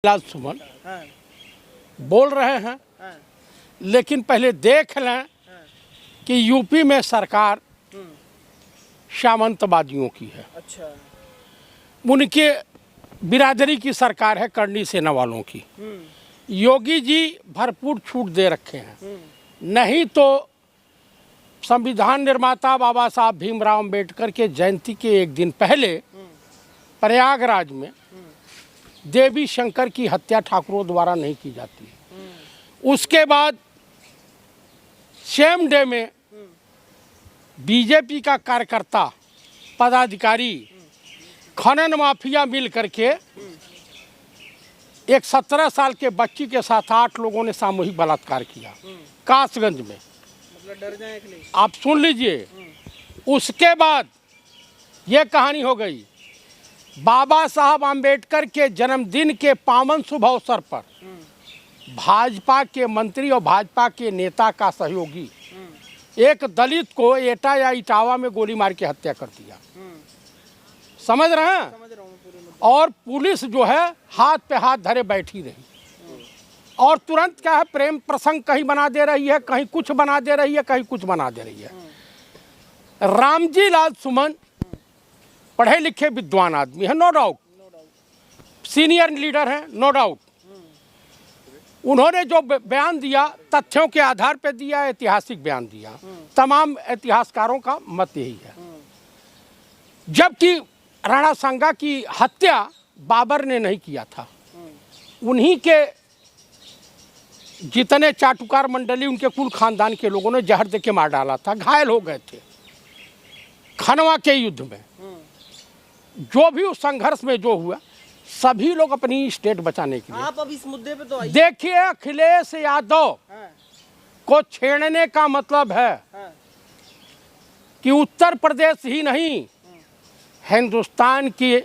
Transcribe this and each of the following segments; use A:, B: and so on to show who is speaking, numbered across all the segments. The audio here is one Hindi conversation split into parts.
A: लाल सुमन
B: हाँ,
A: बोल रहे हैं,
B: हाँ,
A: लेकिन पहले देख लें
B: हाँ,
A: कि यूपी में सरकार
B: हम्म,
A: सामंतवादियों की है।
B: अच्छा,
A: उनके बिरादरी की सरकार है, करनी सेना वालों की। योगी जी भरपूर छूट दे रखे हैं, नहीं तो संविधान निर्माता बाबा साहब भीमराव अंबेडकर के जयंती के एक दिन पहले प्रयागराज में देवी शंकर की हत्या ठाकुरों द्वारा नहीं की जाती है। उसके बाद सेम डे में बीजेपी का कार्यकर्ता पदाधिकारी खनन माफिया मिल करके एक 17 साल के बच्ची के साथ 8 लोगों ने सामूहिक बलात्कार किया कासगंज में।
B: मतलब डर जाए के लिए।
A: आप सुन लीजिए, उसके बाद ये कहानी हो गई। बाबा साहब आम्बेडकर के जन्मदिन के पावन शुभ अवसर पर भाजपा के मंत्री और भाजपा के नेता का सहयोगी एक दलित को एटा या इटावा में गोली मार के हत्या कर दिया। समझ रहे हैं?
B: समझ रहा हूँ पूरे मुद्दे।
A: और पुलिस जो है हाथ पे हाथ धरे बैठी रही और तुरंत क्या है, प्रेम प्रसंग कहीं बना दे रही है, कहीं कुछ बना दे रही है, कहीं कुछ बना दे रही है। रामजी लाल सुमन पढ़े लिखे विद्वान आदमी है, नो डाउट, सीनियर लीडर हैं, नो डाउट। उन्होंने जो बयान दिया तथ्यों के आधार पर दिया, ऐतिहासिक बयान दिया। तमाम इतिहासकारों का मत यही है। जबकि राणा सांगा की हत्या बाबर ने नहीं किया था, उन्हीं के जितने चाटुकार मंडली उनके कुल खानदान के लोगों ने जहर दे के मार डाला था, घायल हो गए थे खनवा के युद्ध में। जो भी उस संघर्ष में जो हुआ, सभी लोग अपनी स्टेट बचाने के लिए।
B: आप अब इस मुद्दे पे तो आइए।
A: देखिए, अखिलेश यादव
B: हाँ,
A: को छेड़ने का मतलब है
B: हाँ,
A: कि उत्तर प्रदेश ही नहीं, हिंदुस्तान के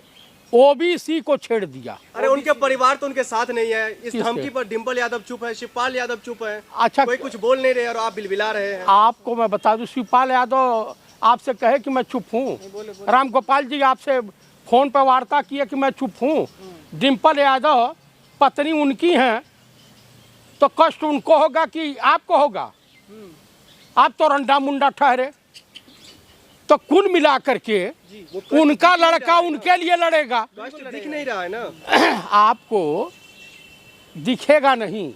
A: ओबीसी को छेड़ दिया।
C: अरे उनके परिवार तो उनके साथ नहीं है। इस
A: किसके?
C: धमकी पर डिंपल यादव चुप है, शिवपाल यादव चुप है।
A: अच्छा,
C: कोई कुछ बोल नहीं रहे और आप बिलबिला रहे हैं।
A: आपको मैं बता दूं, शिवपाल यादव आपसे कहे कि मैं चुप हूँ, राम गोपाल जी आपसे फोन पर वार्ता किए कि मैं चुप हूँ, डिंपल यादव पत्नी उनकी हैं, तो कष्ट उनको होगा कि आपको होगा? आप तो रंडा मुंडा ठहरे। तो कुल मिला करके उनका लड़का उनके लिए लड़ेगा।
C: कष्ट दिख नहीं रहा है ना।
A: आपको दिखेगा नहीं,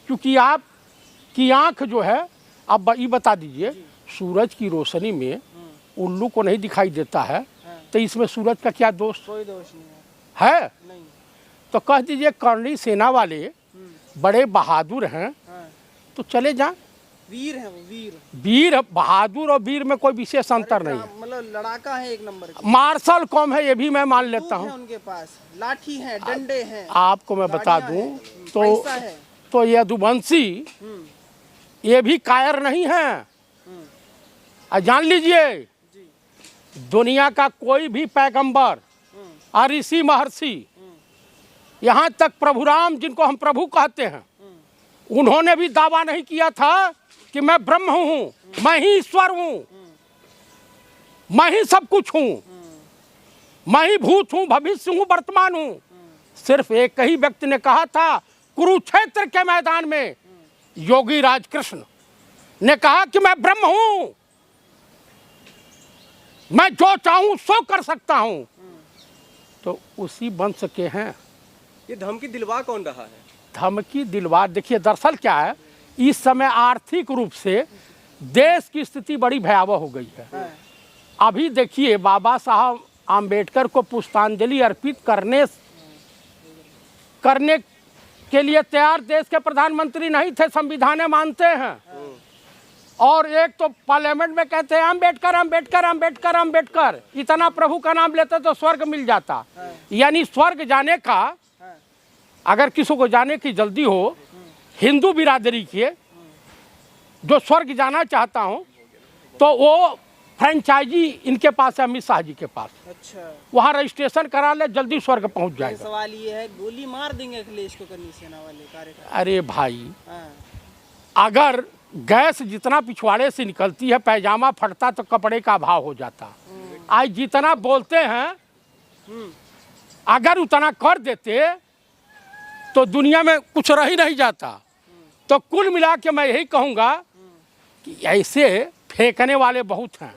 A: क्योंकि आपकी आंख जो है, आप ये बता दीजिए, सूरज की रोशनी में उल्लू को नहीं दिखाई देता है, तो इसमें सूरज का क्या दोष
B: कोई दोष नहीं है।
A: है?
B: नहीं।
A: तो कह दीजिए करनी सेना वाले बड़े बहादुर हैं,
B: हाँ,
A: तो चले जाएं।
B: वीर है वो, वीर।
A: वीर, बहादुर और वीर में कोई विशेष अंतर नहीं है।
B: मतलब लड़ाका है एक नंबर का।
A: मार्शल कौम है, ये भी मैं मान लेता
B: बंदूक है
A: हूँ।
B: उनके पास, लाठी है, डंडे हैं,
A: आपको मैं बता
B: गाड़ियां
A: दूं
B: हैं,
A: तो
B: पैसा है।
A: यदुवंशी ये भी कायर नहीं है। जान लीजिए, दुनिया का कोई भी पैगंबर और ऋषि महर्षि, यहाँ तक प्रभु राम जिनको हम प्रभु कहते हैं, उन्होंने भी दावा नहीं किया था कि मैं ब्रह्म हूँ, मैं ही ईश्वर हूँ, मैं ही सब कुछ हूँ, मैं ही भूत हूँ, भविष्य हूँ, वर्तमान हूँ। सिर्फ एक ही व्यक्ति ने कहा था, कुरुक्षेत्र के मैदान में योगी राज कृष्ण ने कहा कि मैं ब्रह्म हूँ, मैं जो चाहूं सो कर सकता हूं। तो उसी वंश के हैं।
C: ये धमकी दिलवा कौन रहा है?
A: धमकी दिलवा, देखिए दरअसल क्या है, इस समय आर्थिक रूप से देश की स्थिति बड़ी भयावह हो गई है। अभी देखिए, बाबा साहब आम्बेडकर को पुष्पांजलि अर्पित करने के लिए तैयार देश के प्रधानमंत्री नहीं थे, संविधान मानते हैं। और एक तो पार्लियामेंट में कहते हैं अम्बेडकर अम्बेडकर अम्बेडकर अम्बेडकर, इतना प्रभु का नाम लेते तो स्वर्ग मिल जाता। यानी स्वर्ग जाने का, अगर किसी को जाने की जल्दी हो, हिंदू बिरादरी के जो स्वर्ग जाना चाहता हूं, तो वो फ्रेंचाइजी इनके पास है, अमित शाह जी के पास।
B: अच्छा,
A: वहाँ रजिस्ट्रेशन करा ले, जल्दी स्वर्ग पहुंच जाएगा।
B: सवाल ये है, गोली मार देंगे अखिलेश को करनी सेना वाले कार्यकर्ता?
A: अरे भाई,
B: हाँ,
A: अगर गैस जितना पिछवाड़े से निकलती है, पैजामा फटता तो कपड़े का अभाव हो जाता। आज जितना बोलते हैं, अगर उतना कर देते तो दुनिया में कुछ रह ही नहीं जाता। तो कुल मिला के मैं यही कहूँगा कि ऐसे फेंकने वाले बहुत हैं।